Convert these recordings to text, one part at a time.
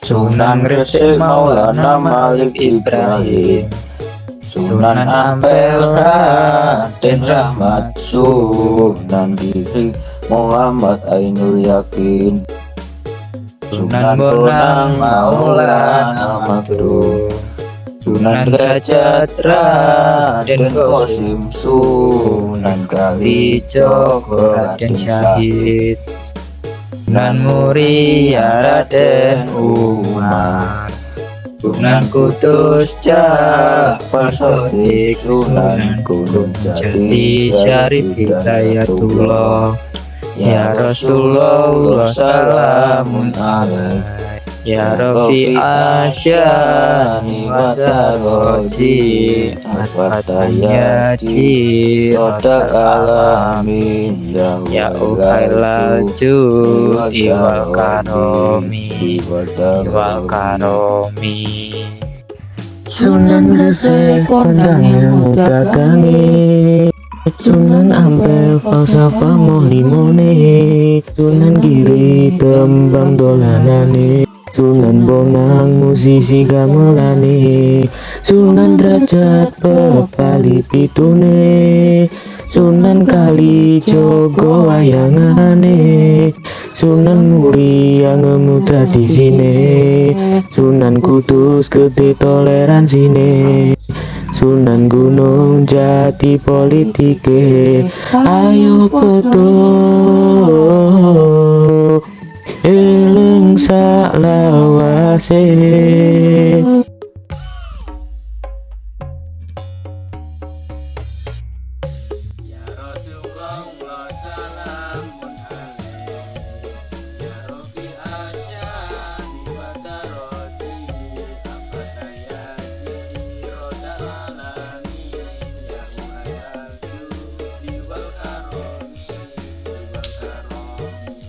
Sunan Gresik Maulana Malik Ibrahim, Sunan Ampel Raden Rahmat, Sunan Giri Muhammad Ainul Yakin, Sunan Bonang Maulana Maktum, Sunan Derajat Raden Qasim, Sunan Kalijogo Raden Syahid, Sunan Muria Raden Umar, Sunan Kudus Ja'far Shadiq, Sunan Gunung Jati Syarif Hidayatullah. Ya Rasulullah salamun alaik, ya Rafi asyani wa taroji al-fataya jirodak alamin, ya uhailal judi wal karomi wal karomi. Sunan Gresik kondang ilmu dagange, Sunan Ampel falsafah moh limone, Sunan Giri tembang dolanane, Sunan Bonang musisi gamelane, Sunan Derajat pepali pitune, Sunan Kalijogo wayangane, Sunan Muria ngemu tradisine, Sunan Kudus gede toleransine, Sunan Gunung Jati politike. Ayo foto eling saklawase. Ya Rasulullah salamun alaik, ya Rabbi asyani wa taroji al-fataya jirodal alamin, ya uhailal judi wal karomi wal karomi.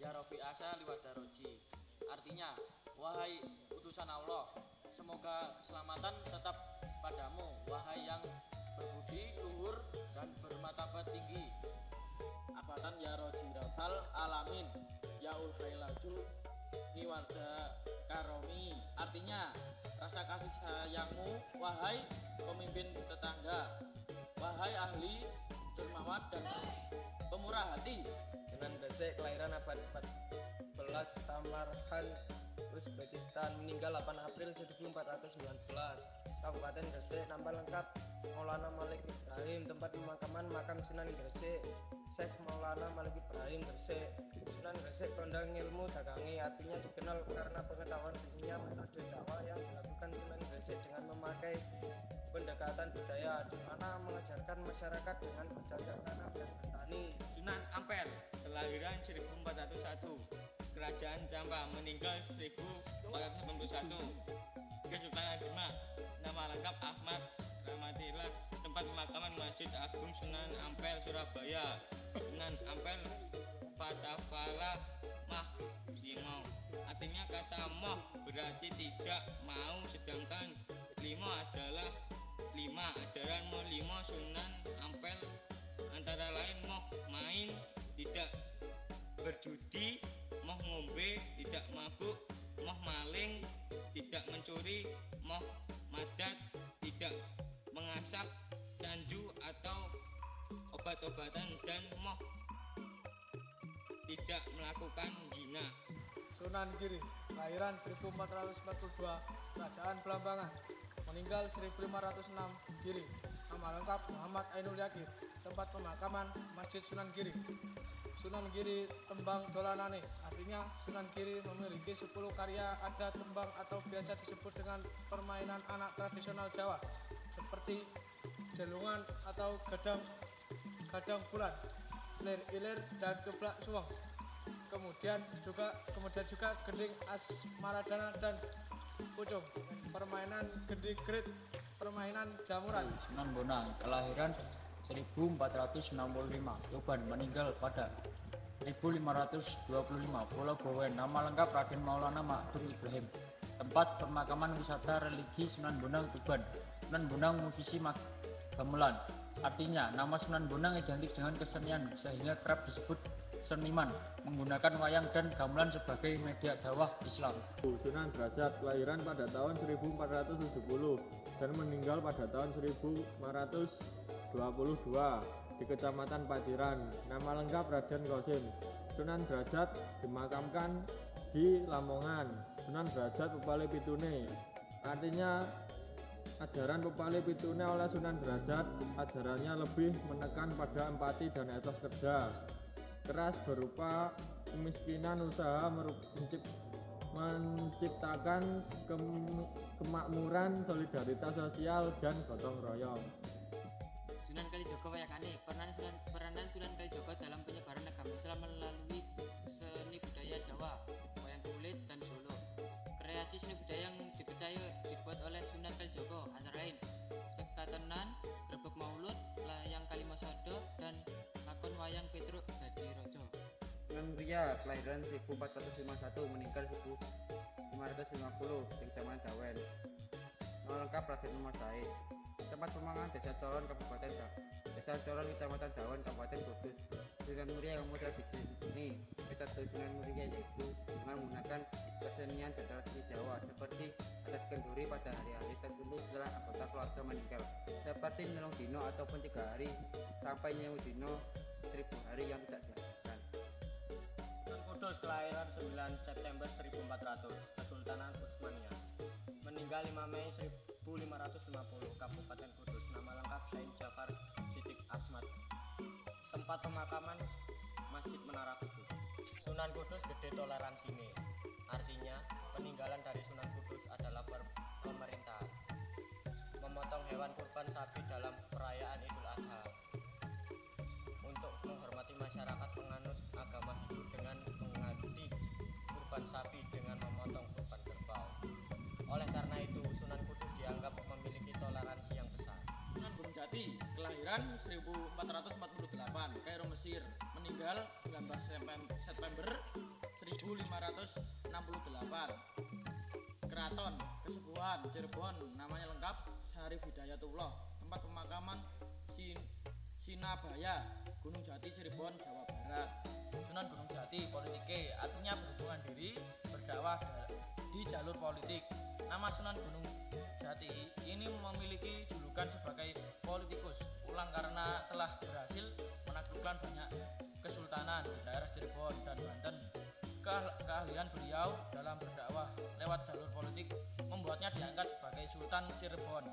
ya Robi asa liwat daroji. Artinya, wahai utusan Allah, semoga keselamatan tetap padamu, wahai yang berbudi luhur dan bermartabat tinggi. Abatan ya roji rotal alamin, ya ulfailaju niwarda karomi. Artinya, rasa kasih sayangmu, wahai pemimpin tetangga, wahai ahli dermawan dan pemurah hati. Sunan Gresik kelahiran abad 14 Samarkand, Uzbekistan, meninggal 8 April 1419. Kabupaten Gresik, nama lengkap Maulana Malik Ibrahim. Tempat pemakaman makam Sunan Gresik, Syekh Maulana Malik Ibrahim Gresik. Sunan Gresik kondang ilmu dagangi, artinya dikenal karena pengetahuan tingginya metode dakwah yang dilakukan Sunan Gresik dengan memakai pendekatan budaya, di mana mengajarkan masyarakat dengan bercocok tanam dan bertani. Sunan Ampel, kelahiran 1401, Kerajaan Jampa, meninggal 1481. Kesultanan Demak, nama lengkap Ahmad Rahmatillah. Tempat pemakaman Masjid Agung Sunan Ampel, Surabaya. Sunan Ampel Fatafala Mahlimau, artinya kata moh berarti tidak mau, sedangkan limo adalah lima. Ajaran moh limo Sunan Ampel antara lain moh main, tidak berjudi, moh ngombe, tidak mabuk, moh maling, tidak mencuri, moh madat, tidak mengasap, candu atau obat-obatan, dan moh tidak melakukan zina. Sunan Giri, kelahiran 1442, Kerajaan Belambangan, meninggal 1506, Giri. Nama lengkap Muhammad Ainul Yakin. Tempat pemakaman Masjid Sunan Giri. Sunan Giri tembang dolanane, artinya Sunan Giri memiliki 10 karya adat tembang atau biasa disebut dengan permainan anak tradisional Jawa, seperti jelungan atau gadang bulan, lir ilir dan geblak suweng. Kemudian juga gending asmaradana dan pucung, permainan gendi grit, permainan jamuran. Sunan Bonang, kelahiran 1465, Tuban, meninggal pada 1525, Pulau Bowen. Nama lengkap Raden Maulana Makdum Ibrahim. Tempat pemakaman wisata religi Sunan Bonang, Tuban. Sunan Bonang musisi gamelan, artinya nama Sunan Bonang identik dengan kesenian sehingga kerap disebut seniman, menggunakan wayang dan gamelan sebagai media dakwah Islam. Sunan Derajat, kelahiran pada tahun 1470 dan meninggal pada tahun 1522 di Kecamatan Paciran. Nama lengkap Raden Qasim. Sunan Derajat dimakamkan di Lamongan. Sunan Derajat Pepale Pitune, artinya ajaran Pepale Pitune oleh Sunan Derajat, ajarannya lebih menekan pada empati dan etos kerja keras berupa kemiskinan, usaha menciptakan kemakmuran, solidaritas sosial, dan gotong royong. Sunan Kalijaga wayakane, peranan Sunan Kalijaga dalam penyebaran agama Islam melalui seni budaya Jawa, wayang kulit, dan Solo. Kreasi seni budaya yang dipercaya dibuat oleh Sunan Kalijaga antara lain Sekatenan, Grebeg Maulud, Layang Kalimasado, dan lakon wayang Petruk Dadi Raja. Sunan Muria, kelahiran 1451, meninggal 1550 di Kecamatan Dawen. Nama lengkap Raden Umar Said. Tempat pemakaman Desa Coron, Kabupaten Desa Coron, Kecamatan Dawen, Kabupaten Kudus. Sunan Muria yang mudah di sini. Metode Sunan Muria yaitu dengan menggunakan kesenian dan tradisi Jawa seperti adat kenduri pada hari-hari tertentu setelah anggota keluarga meninggal, seperti nyelong dino ataupun 3 hari sampai nyewu dino 1000 hari yang tidak dilakukan. Sunan Kudus, kelahiran 9 September 1400, Kesultanan Utsmaniyah, meninggal 5 Mei 1550, Kabupaten Kudus. Nama lengkap Said Jafar Siddiq Ahmad. Tempat pemakaman Masjid Menara Kudus. Sunan Kudus gede toleransine, artinya peninggalan dari Sunan Kudus adalah pemerintahan, memotong hewan kurban sapi dalam perayaan Idul Adha untuk menghormati masyarakat penganut agama Hindu dengan mengganti kurban sapi dengan memotong kurban kerbau. Oleh karena itu, Sunan Kudus dianggap memiliki toleransi yang besar. Sunan Gunung Jati, kelahiran 1448, Kairo, Mesir, meninggal 19 September 1568. Keraton Kesepuhan Cirebon, namanya lengkap Syarif Hidayatullah. Tempat pemakaman Sinabaya, Gunung Jati, Cirebon, Jawa Barat. Sunan Gunung Jati, politike, artinya berhubungan diri, berdakwah di jalur politik. Nama Sunan Gunung Jati ini memiliki julukan sebagai politikus, ulang karena telah berhasil menaklukkan banyak kesultanan di daerah Cirebon dan Banten. Keahlian beliau dalam berdakwah lewat jalur politik membuatnya diangkat sebagai Sultan Cirebon.